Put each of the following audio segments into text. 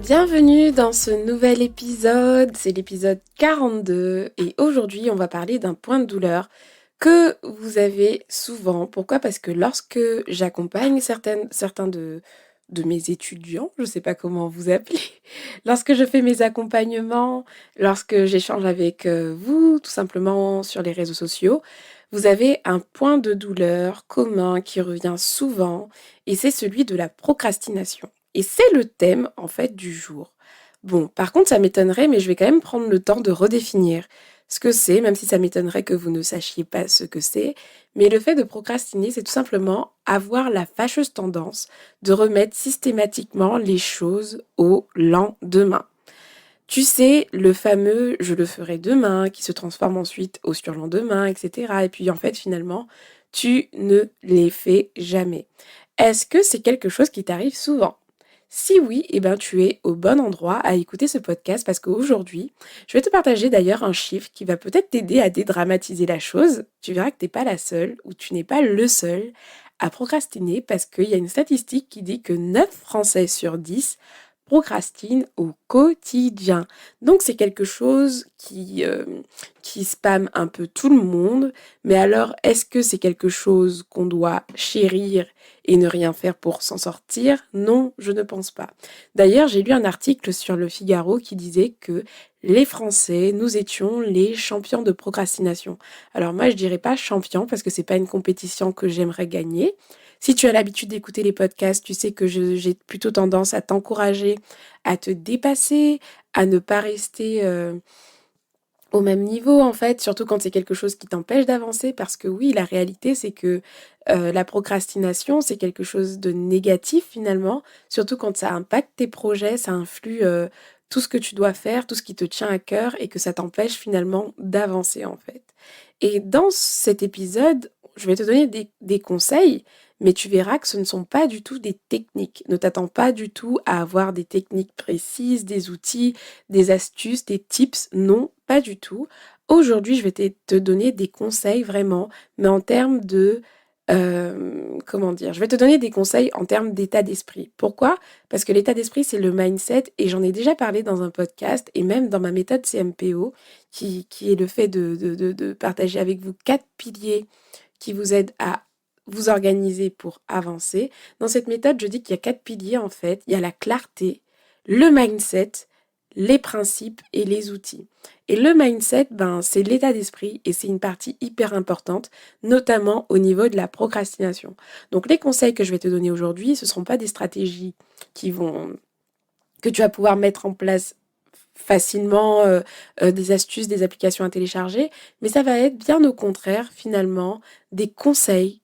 Bienvenue dans ce nouvel épisode, c'est l'épisode 42 et aujourd'hui on va parler d'un point de douleur que vous avez souvent. Pourquoi? Parce que lorsque j'accompagne certains de mes étudiants, je ne sais pas comment vous appeler, lorsque je fais mes accompagnements, lorsque j'échange avec vous tout simplement sur les réseaux sociaux, vous avez un point de douleur commun qui revient souvent et c'est celui de la procrastination. Et c'est le thème, en fait, du jour. Bon, par contre, ça m'étonnerait, mais je vais quand même prendre le temps de redéfinir ce que c'est, même si ça m'étonnerait que vous ne sachiez pas ce que c'est. Mais le fait de procrastiner, c'est tout simplement avoir la fâcheuse tendance de remettre systématiquement les choses au lendemain. Tu sais, le fameux «je le ferai demain» qui se transforme ensuite au surlendemain, etc. Et puis en fait, finalement, tu ne les fais jamais. Est-ce que c'est quelque chose qui t'arrive souvent? Si oui, eh ben, tu es au bon endroit à écouter ce podcast parce qu'aujourd'hui, je vais te partager d'ailleurs un chiffre qui va peut-être t'aider à dédramatiser la chose. Tu verras que tu n'es pas la seule ou tu n'es pas le seul à procrastiner parce qu'il y a une statistique qui dit que 9 Français sur 10 procrastinent au quotidien. Donc c'est quelque chose qui spamme un peu tout le monde. Mais alors, est-ce que c'est quelque chose qu'on doit chérir et ne rien faire pour s'en sortir? Non, je ne pense pas. D'ailleurs, j'ai lu un article sur Le Figaro qui disait que les Français, nous étions les champions de procrastination. Alors moi, je dirais pas champion parce que c'est pas une compétition que j'aimerais gagner. Si tu as l'habitude d'écouter les podcasts, tu sais que j'ai plutôt tendance à t'encourager à te dépasser, à ne pas rester au même niveau en fait, surtout quand c'est quelque chose qui t'empêche d'avancer parce que oui, la réalité c'est que la procrastination c'est quelque chose de négatif finalement, surtout quand ça impacte tes projets, ça influe tout ce que tu dois faire, tout ce qui te tient à cœur et que ça t'empêche finalement d'avancer en fait. Et dans cet épisode, je vais te donner des conseils, mais tu verras que ce ne sont pas du tout des techniques. Ne t'attends pas du tout à avoir des techniques précises, des outils, des astuces, des tips. Non, pas du tout. Aujourd'hui, je vais te donner des conseils vraiment, mais en termes de... comment dire? Je vais te donner des conseils en termes d'état d'esprit. Pourquoi? Parce que l'état d'esprit, c'est le mindset, et j'en ai déjà parlé dans un podcast, et même dans ma méthode CMPO, qui est le fait de partager avec vous 4 piliers qui vous aident à vous organiser pour avancer. Dans cette méthode, je dis qu'il y a 4 piliers en fait. Il y a la clarté, le mindset, les principes et les outils. Et le mindset, c'est l'état d'esprit et c'est une partie hyper importante, notamment au niveau de la procrastination. Donc les conseils que je vais te donner aujourd'hui, ce ne seront pas des stratégies que tu vas pouvoir mettre en place facilement, des astuces, des applications à télécharger, mais ça va être bien au contraire finalement des conseils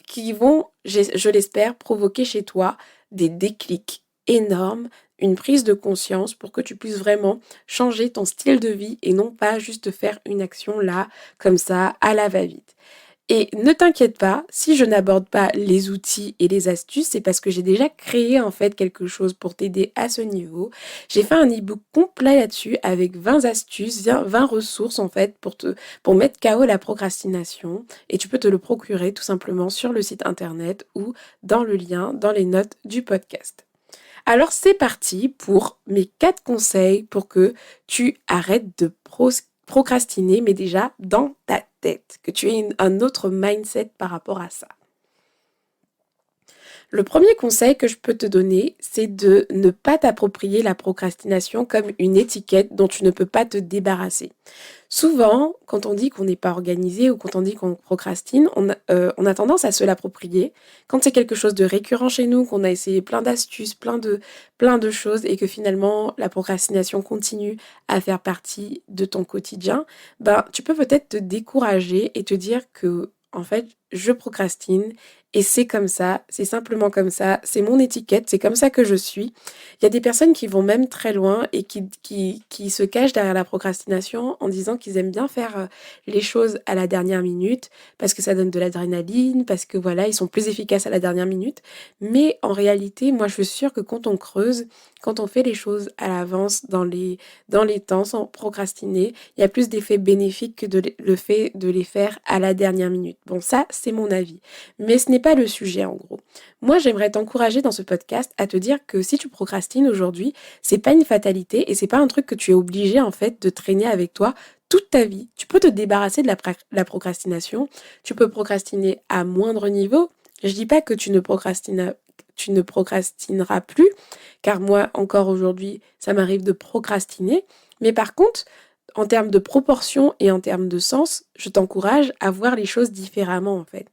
qui vont, je l'espère, provoquer chez toi des déclics énormes, une prise de conscience pour que tu puisses vraiment changer ton style de vie et non pas juste faire une action là, comme ça, à la va-vite. Et ne t'inquiète pas, si je n'aborde pas les outils et les astuces, c'est parce que j'ai déjà créé en fait quelque chose pour t'aider à ce niveau. J'ai fait un e-book complet là-dessus avec 20 astuces, 20 ressources en fait pour mettre KO la procrastination. Et tu peux te le procurer tout simplement sur le site internet ou dans le lien dans les notes du podcast. Alors c'est parti pour mes 4 conseils pour que tu arrêtes de procrastiner, mais déjà dans ta tête, que tu aies un autre mindset par rapport à ça. Le premier conseil que je peux te donner, c'est de ne pas t'approprier la procrastination comme une étiquette dont tu ne peux pas te débarrasser. Souvent, quand on dit qu'on n'est pas organisé ou quand on dit qu'on procrastine, on a tendance à se l'approprier. Quand c'est quelque chose de récurrent chez nous, qu'on a essayé plein d'astuces, plein de choses et que finalement la procrastination continue à faire partie de ton quotidien, tu peux peut-être te décourager et te dire que en fait, je procrastine et c'est comme ça, c'est simplement comme ça, c'est mon étiquette, c'est comme ça que je suis. Il y a des personnes qui vont même très loin et qui se cachent derrière la procrastination en disant qu'ils aiment bien faire les choses à la dernière minute parce que ça donne de l'adrénaline, parce que voilà, ils sont plus efficaces à la dernière minute. Mais en réalité, moi je suis sûre que quand on creuse, quand on fait les choses à l'avance dans les temps sans procrastiner, il y a plus d'effets bénéfiques que le fait de les faire à la dernière minute. Bon, ça c'est mon avis. Mais ce n'est pas le sujet en gros. Moi, j'aimerais t'encourager dans ce podcast à te dire que si tu procrastines aujourd'hui, c'est pas une fatalité et c'est pas un truc que tu es obligé en fait de traîner avec toi toute ta vie. Tu peux te débarrasser de la procrastination. Tu peux procrastiner à moindre niveau. Je dis pas que tu ne procrastineras plus, car moi encore aujourd'hui, ça m'arrive de procrastiner. Mais par contre, en termes de proportion et en termes de sens, je t'encourage à voir les choses différemment en fait.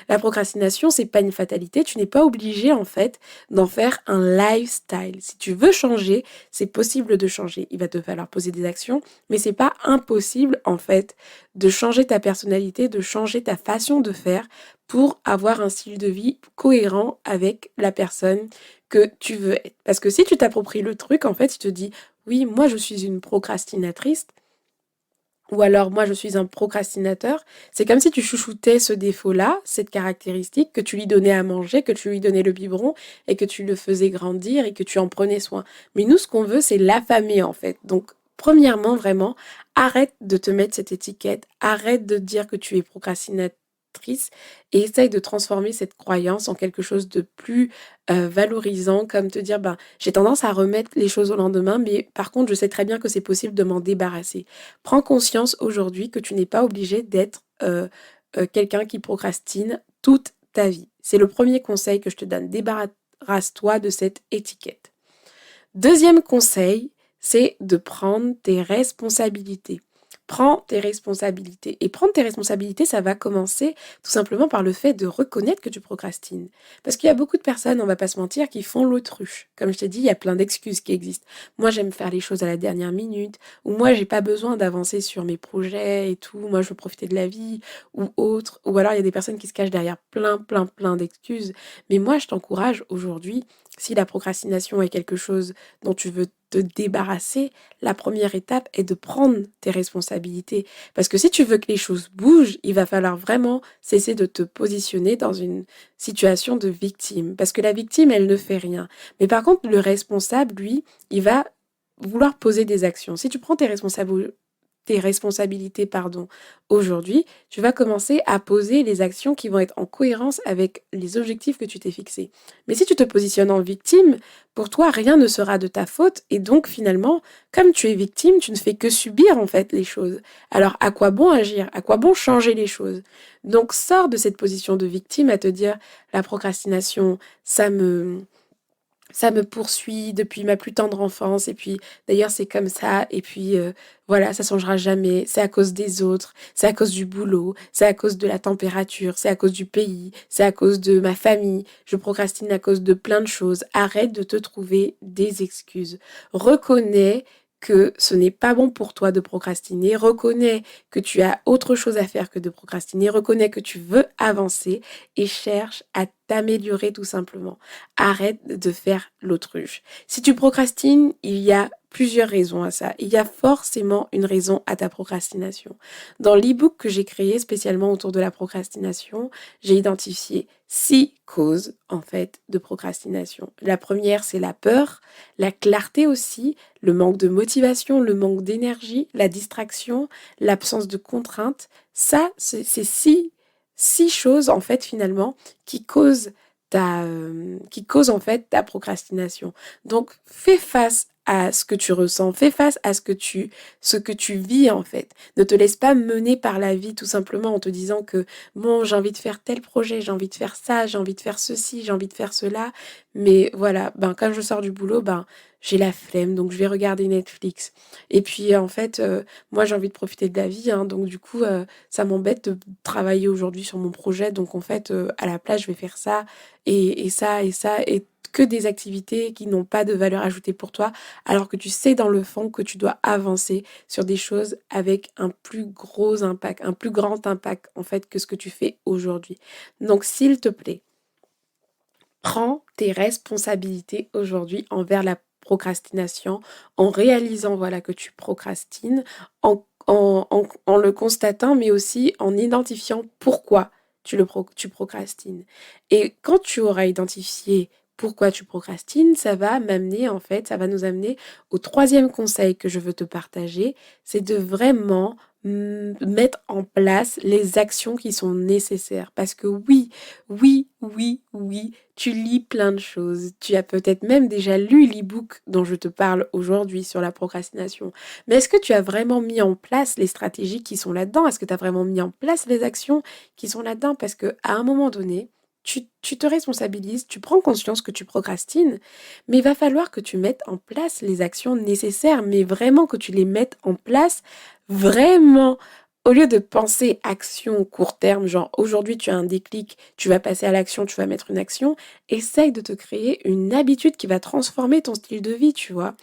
La procrastination, c'est pas une fatalité, tu n'es pas obligé en fait d'en faire un lifestyle. Si tu veux changer, c'est possible de changer. Il va te falloir poser des actions, mais c'est pas impossible en fait de changer ta personnalité, de changer ta façon de faire pour avoir un style de vie cohérent avec la personne que tu veux être. Parce que si tu t'appropries le truc, en fait, tu te dis oui, moi je suis une procrastinatrice, ou alors moi je suis un procrastinateur, c'est comme si tu chouchoutais ce défaut-là, cette caractéristique, que tu lui donnais à manger, que tu lui donnais le biberon et que tu le faisais grandir et que tu en prenais soin. Mais nous, ce qu'on veut, c'est l'affamer en fait. Donc, premièrement, vraiment, arrête de te mettre cette étiquette, arrête de dire que tu es procrastinatrice et essaye de transformer cette croyance en quelque chose de plus valorisant, comme te dire, ben, j'ai tendance à remettre les choses au lendemain, mais par contre, je sais très bien que c'est possible de m'en débarrasser. Prends conscience aujourd'hui que tu n'es pas obligé d'être quelqu'un qui procrastine toute ta vie. C'est le premier conseil que je te donne. Débarrasse-toi de cette étiquette. Deuxième conseil, c'est de prendre tes responsabilités. Prends tes responsabilités. Et prendre tes responsabilités, ça va commencer tout simplement par le fait de reconnaître que tu procrastines. Parce qu'il y a beaucoup de personnes, on va pas se mentir, qui font l'autruche. Comme je t'ai dit, il y a plein d'excuses qui existent. Moi, j'aime faire les choses à la dernière minute, ou moi, j'ai pas besoin d'avancer sur mes projets et tout. Moi, je veux profiter de la vie, ou autre. Ou alors, il y a des personnes qui se cachent derrière plein d'excuses. Mais moi, je t'encourage aujourd'hui, si la procrastination est quelque chose dont tu veux te débarrasser, la première étape est de prendre tes responsabilités. Parce que si tu veux que les choses bougent, il va falloir vraiment cesser de te positionner dans une situation de victime. Parce que la victime, elle ne fait rien. Mais par contre, le responsable, lui, il va vouloir poser des actions. Si tu prends tes responsabilités aujourd'hui, tu vas commencer à poser les actions qui vont être en cohérence avec les objectifs que tu t'es fixés. Mais si tu te positionnes en victime, pour toi, rien ne sera de ta faute et donc finalement, comme tu es victime, tu ne fais que subir en fait les choses. Alors à quoi bon agir? À quoi bon changer les choses? Donc sors de cette position de victime à te dire la procrastination, ça me poursuit depuis ma plus tendre enfance et puis d'ailleurs c'est comme ça et puis voilà, ça changera jamais, c'est à cause des autres, c'est à cause du boulot, c'est à cause de la température, c'est à cause du pays, c'est à cause de ma famille, je procrastine à cause de plein de choses. Arrête de te trouver des excuses. Reconnais que ce n'est pas bon pour toi de procrastiner, reconnais que tu as autre chose à faire que de procrastiner, reconnais que tu veux avancer et cherche à t'améliorer tout simplement. Arrête de faire l'autruche. Si tu procrastines, il y a plusieurs raisons à ça. Il y a forcément une raison à ta procrastination. Dans l'e-book que j'ai créé spécialement autour de la procrastination, j'ai identifié 6 causes en fait de procrastination. La première, c'est la peur, la clarté aussi, le manque de motivation, le manque d'énergie, la distraction, l'absence de contraintes. Ça, c'est six choses en fait finalement qui causent en fait ta procrastination. Donc fais face à ce que tu ressens, fais face à ce que tu vis en fait. Ne te laisse pas mener par la vie tout simplement en te disant que bon, j'ai envie de faire tel projet, j'ai envie de faire ça, j'ai envie de faire ceci, j'ai envie de faire cela, mais voilà, ben quand je sors du boulot, ben j'ai la flemme, donc je vais regarder Netflix. Et puis en fait, moi j'ai envie de profiter de la vie, hein, donc du coup ça m'embête de travailler aujourd'hui sur mon projet, donc en fait à la place je vais faire ça et ça et ça et que des activités qui n'ont pas de valeur ajoutée pour toi, alors que tu sais dans le fond que tu dois avancer sur des choses avec un plus gros impact, un plus grand impact en fait que ce que tu fais aujourd'hui. Donc s'il te plaît, prends tes responsabilités aujourd'hui envers la procrastination en réalisant voilà que tu procrastines, en le constatant, mais aussi en identifiant pourquoi tu procrastines. Et quand tu auras identifié pourquoi tu procrastines, ça va nous amener au troisième conseil que je veux te partager, c'est de vraiment mettre en place les actions qui sont nécessaires. Parce que oui, oui, oui, oui, tu lis plein de choses. Tu as peut-être même déjà lu l'e-book dont je te parle aujourd'hui sur la procrastination. Mais est-ce que tu as vraiment mis en place les stratégies qui sont là-dedans? Est-ce que tu as vraiment mis en place les actions qui sont là-dedans? Parce que à un moment donné, tu te responsabilises, tu prends conscience que tu procrastines, mais il va falloir que tu mettes en place les actions nécessaires, mais vraiment que tu les mettes en place vraiment. Au lieu de penser action court terme, genre aujourd'hui tu as un déclic, tu vas passer à l'action, tu vas mettre une action, essaye de te créer une habitude qui va transformer ton style de vie, tu vois.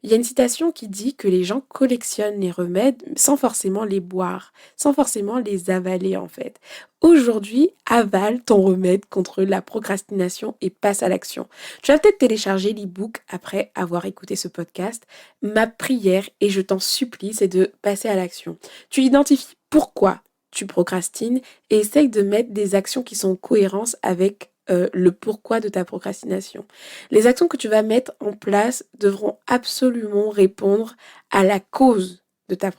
Il y a une citation qui dit que les gens collectionnent les remèdes sans forcément les boire, sans forcément les avaler en fait. Aujourd'hui, avale ton remède contre la procrastination et passe à l'action. Tu vas peut-être télécharger l'e-book après avoir écouté ce podcast. Ma prière, et je t'en supplie, c'est de passer à l'action. Tu identifies pourquoi tu procrastines et essaye de mettre des actions qui sont en cohérence avec le pourquoi de ta procrastination. Les actions que tu vas mettre en place devront absolument répondre à la cause de ta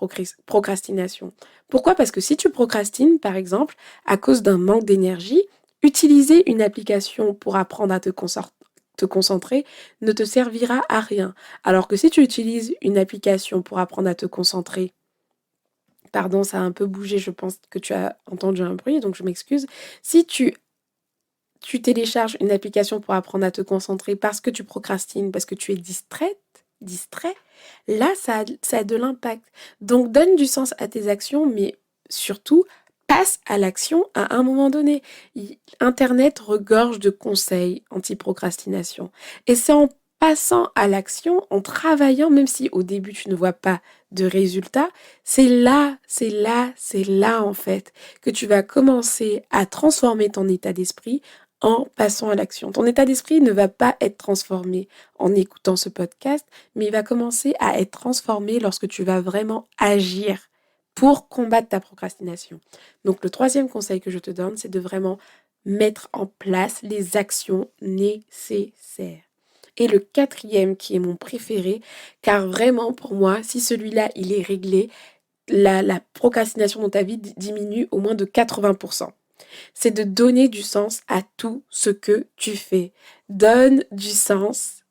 procrastination. Pourquoi? Parce que si tu procrastines, par exemple, à cause d'un manque d'énergie, utiliser une application pour apprendre à te concentrer ne te servira à rien. Alors que si tu utilises une application pour apprendre à te concentrer, pardon, ça a un peu bougé, je pense que tu as entendu un bruit, donc je m'excuse. Si tu télécharges une application pour apprendre à te concentrer parce que tu procrastines, parce que tu es distrait, là, ça a de l'impact. Donc, donne du sens à tes actions, mais surtout, passe à l'action à un moment donné. Internet regorge de conseils anti-procrastination. Et c'est en passant à l'action, en travaillant, même si au début tu ne vois pas de résultats, c'est là en fait que tu vas commencer à transformer ton état d'esprit en passant à l'action. Ton état d'esprit ne va pas être transformé en écoutant ce podcast, mais il va commencer à être transformé lorsque tu vas vraiment agir pour combattre ta procrastination. Donc le troisième conseil que je te donne, c'est de vraiment mettre en place les actions nécessaires. Et le quatrième, qui est mon préféré, car vraiment pour moi, si celui-là, il est réglé, la procrastination dans ta vie diminue au moins de 80%. C'est de donner du sens à tout ce que tu fais. Donne du sens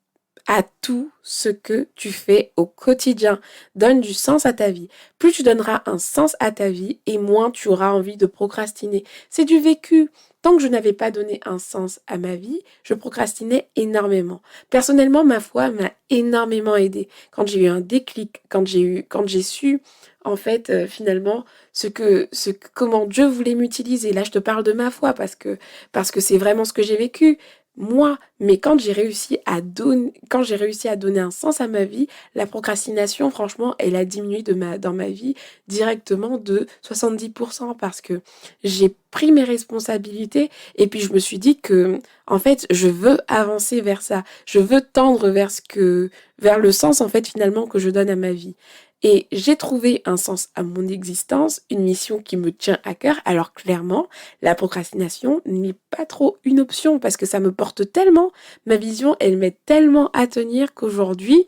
à tout ce que tu fais au quotidien. Donne du sens à ta vie. Plus tu donneras un sens à ta vie et moins tu auras envie de procrastiner. C'est du vécu. Tant que je n'avais pas donné un sens à ma vie, je procrastinais énormément. Personnellement, ma foi m'a énormément aidée. Quand j'ai eu un déclic, quand j'ai su, en fait, finalement, comment Dieu voulait m'utiliser. Là, je te parle de ma foi parce que c'est vraiment ce que j'ai vécu. Moi, mais quand j'ai réussi à donner un sens à ma vie, la procrastination, franchement, elle a diminué dans ma vie directement de 70% parce que j'ai pris mes responsabilités et puis je me suis dit que, en fait, je veux avancer vers ça. Je veux tendre vers le sens, en fait, finalement, que je donne à ma vie. Et j'ai trouvé un sens à mon existence, une mission qui me tient à cœur. Alors clairement, la procrastination n'est pas trop une option parce que ça me porte tellement, ma vision, elle m'aide tellement à tenir qu'aujourd'hui,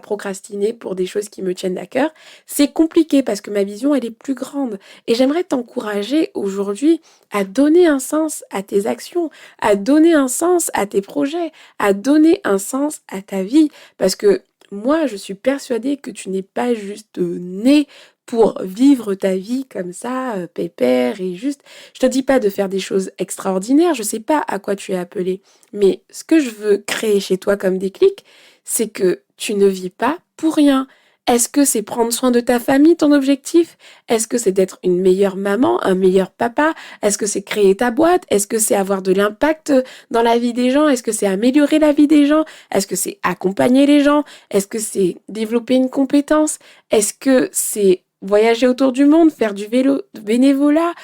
procrastiner pour des choses qui me tiennent à cœur, c'est compliqué parce que ma vision, elle est plus grande. Et j'aimerais t'encourager aujourd'hui à donner un sens à tes actions, à donner un sens à tes projets, à donner un sens à ta vie parce que moi, je suis persuadée que tu n'es pas juste né pour vivre ta vie comme ça, pépère et juste. Je te dis pas de faire des choses extraordinaires, je sais pas à quoi tu es appelé, mais ce que je veux créer chez toi comme déclic, c'est que tu ne vis pas pour rien. Est-ce que c'est prendre soin de ta famille, ton objectif? Est-ce que c'est d'être une meilleure maman, un meilleur papa? Est-ce que c'est créer ta boîte? Est-ce que c'est avoir de l'impact dans la vie des gens? Est-ce que c'est améliorer la vie des gens? Est-ce que c'est accompagner les gens? Est-ce que c'est développer une compétence? Est-ce que c'est voyager autour du monde, faire du vélo, bénévolat?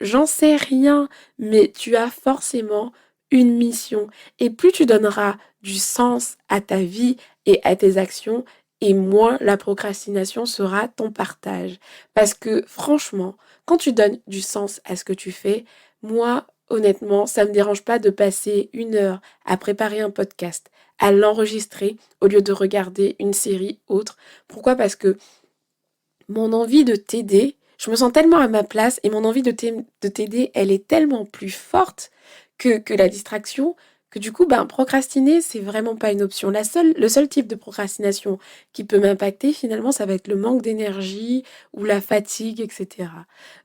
J'en sais rien, mais tu as forcément une mission. Et plus tu donneras du sens à ta vie et à tes actions, et moins la procrastination sera ton partage. Parce que franchement, quand tu donnes du sens à ce que tu fais, moi, honnêtement, ça me dérange pas de passer 1 heure à préparer un podcast, à l'enregistrer au lieu de regarder une série autre. Pourquoi? Parce que mon envie de t'aider, je me sens tellement à ma place et mon envie de t'aider, elle est tellement plus forte que la distraction, que du coup, procrastiner, c'est vraiment pas une option. Le seul type de procrastination qui peut m'impacter, finalement, ça va être le manque d'énergie ou la fatigue, etc.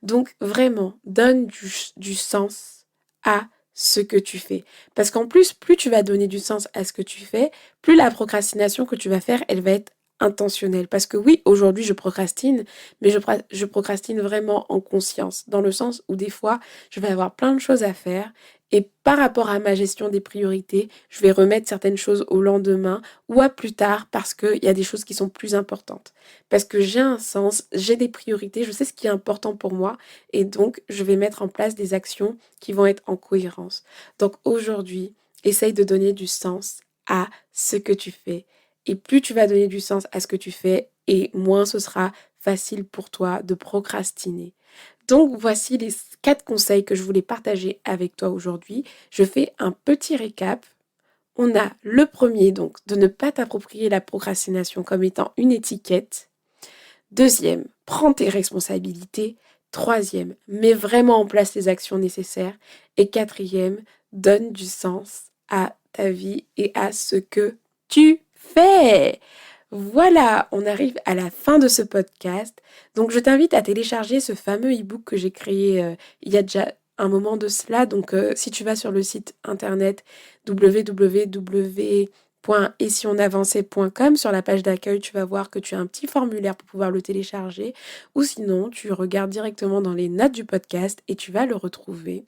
Donc, vraiment, donne du sens à ce que tu fais. Parce qu'en plus, plus tu vas donner du sens à ce que tu fais, plus la procrastination que tu vas faire, elle va être intentionnelle. Parce que oui, aujourd'hui, je procrastine, mais je procrastine vraiment en conscience, dans le sens où des fois, je vais avoir plein de choses à faire et par rapport à ma gestion des priorités, je vais remettre certaines choses au lendemain ou à plus tard parce qu'il y a des choses qui sont plus importantes. Parce que j'ai un sens, j'ai des priorités, je sais ce qui est important pour moi et donc je vais mettre en place des actions qui vont être en cohérence. Donc aujourd'hui, essaye de donner du sens à ce que tu fais. Et plus tu vas donner du sens à ce que tu fais, et moins ce sera facile pour toi de procrastiner. Donc voici les 4 conseils que je voulais partager avec toi aujourd'hui. Je fais un petit récap. On a le premier, donc, de ne pas t'approprier la procrastination comme étant une étiquette. Deuxième, prends tes responsabilités. Troisième, mets vraiment en place les actions nécessaires. Et quatrième, donne du sens à ta vie et à ce que tu fais. Voilà, on arrive à la fin de ce podcast. Donc, je t'invite à télécharger ce fameux e-book que j'ai créé il y a déjà un moment de cela. Donc, si tu vas sur le site internet www.etsionavançait.com, sur la page d'accueil, tu vas voir que tu as un petit formulaire pour pouvoir le télécharger. Ou sinon, tu regardes directement dans les notes du podcast et tu vas le retrouver.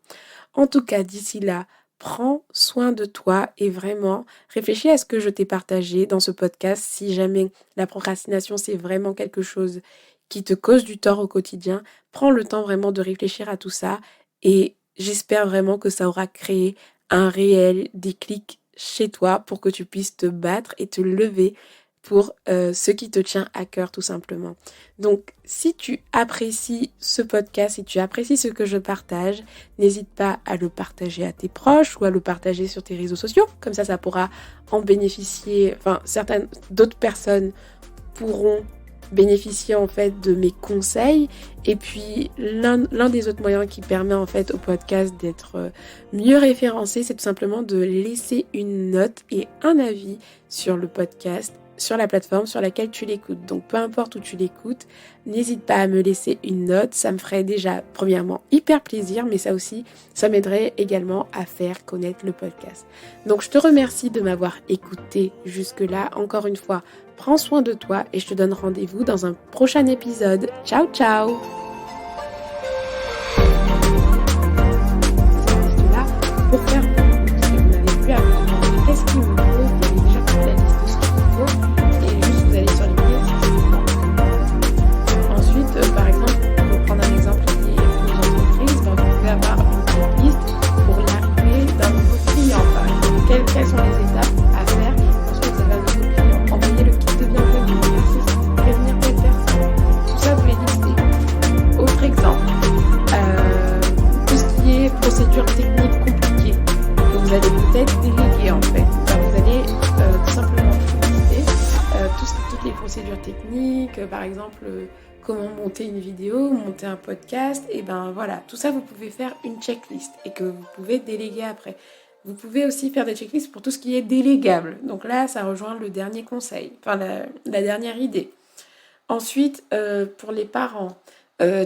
En tout cas, d'ici là, prends soin de toi et vraiment réfléchis à ce que je t'ai partagé dans ce podcast. Si jamais la procrastination, c'est vraiment quelque chose qui te cause du tort au quotidien, prends le temps vraiment de réfléchir à tout ça et j'espère vraiment que ça aura créé un réel déclic chez toi pour que tu puisses te battre et te lever pour ce qui te tient à cœur tout simplement. Donc si tu apprécies ce podcast, si tu apprécies ce que je partage, n'hésite pas à le partager à tes proches ou à le partager sur tes réseaux sociaux. Comme ça pourra en bénéficier, certaines d'autres personnes pourront bénéficier en fait de mes conseils. Et puis l'un des autres moyens qui permet en fait au podcast d'être mieux référencé, c'est tout simplement de laisser une note et un avis sur le podcast, sur la plateforme sur laquelle tu l'écoutes. Donc peu importe où tu l'écoutes, n'hésite pas à me laisser une note. Ça me ferait déjà premièrement hyper plaisir, mais ça aussi, ça m'aiderait également à faire connaître le podcast. Donc je te remercie de m'avoir écouté jusque-là. Encore une fois, prends soin de toi et je te donne rendez-vous dans un prochain épisode. Ciao, ciao! Là pour faire parce que vous n'avez plus à vous demander qu'est-ce qu'il vous faut, vous avez déjà toute la liste de ce qu'il vous faut et juste vous allez sur LinkedIn si c'est bon. Ensuite, par exemple, pour prendre un exemple qui est aux entreprises, vous pouvez avoir une liste pour l'arrivée d'un nouveau client. Par exemple, quelles sont les étapes à faire lorsque vous avez un nouveau client? Envoyer le kit de bienvenue, prévenir telle personne. Tout ça, vous les listez. Autre exemple, tout ce qui est procédure technique compliquée que vous allez peut-être déléguer en fait. Vous allez tout simplement lister toutes les procédures techniques, par exemple comment monter une vidéo, monter un podcast, et voilà, tout ça vous pouvez faire une checklist et que vous pouvez déléguer après. Vous pouvez aussi faire des checklists pour tout ce qui est délégable. Donc là, ça rejoint le dernier conseil, la dernière idée. Ensuite, pour les parents,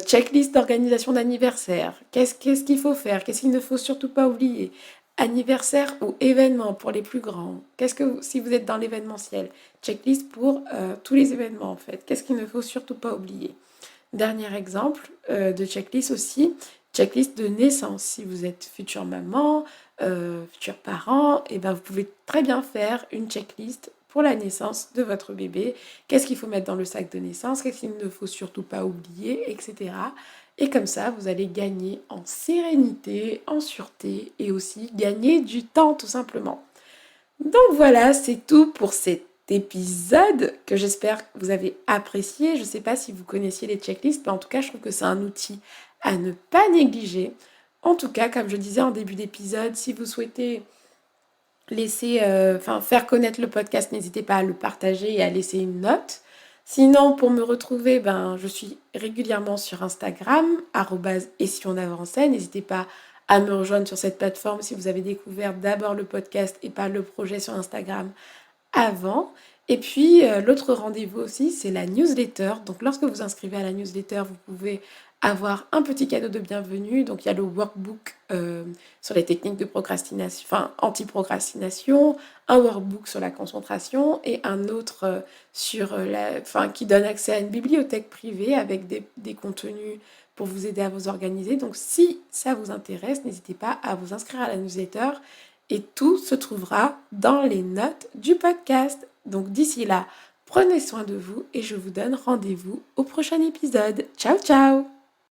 checklist d'organisation d'anniversaire. Qu'est-ce qu'il faut faire? Qu'est-ce qu'il ne faut surtout pas oublier? Anniversaire ou événement pour les plus grands. Si vous êtes dans l'événementiel, checklist pour tous les événements en fait. Qu'est-ce qu'il ne faut surtout pas oublier? Dernier exemple de checklist aussi, checklist de naissance. Si vous êtes future maman, futur parent, et vous pouvez très bien faire une checklist pour la naissance de votre bébé. Qu'est-ce qu'il faut mettre dans le sac de naissance? Qu'est-ce qu'il ne faut surtout pas oublier, etc. Et comme ça, vous allez gagner en sérénité, en sûreté et aussi gagner du temps tout simplement. Donc voilà, c'est tout pour cet épisode que j'espère que vous avez apprécié. Je ne sais pas si vous connaissiez les checklists, mais en tout cas, je trouve que c'est un outil à ne pas négliger. En tout cas, comme je disais en début d'épisode, si vous souhaitez faire connaître le podcast, n'hésitez pas à le partager et à laisser une note. Sinon, pour me retrouver, je suis régulièrement sur Instagram, et si on avançait. N'hésitez pas à me rejoindre sur cette plateforme si vous avez découvert d'abord le podcast et pas le projet sur Instagram avant. Et puis, l'autre rendez-vous aussi, c'est la newsletter. Donc, lorsque vous inscrivez à la newsletter, vous pouvez avoir un petit cadeau de bienvenue. Donc, il y a le workbook sur les techniques de procrastination, anti-procrastination, un workbook sur la concentration et un autre qui donne accès à une bibliothèque privée avec des contenus pour vous aider à vous organiser. Donc, si ça vous intéresse, n'hésitez pas à vous inscrire à la newsletter et tout se trouvera dans les notes du podcast. Donc d'ici là, prenez soin de vous et je vous donne rendez-vous au prochain épisode. Ciao ciao!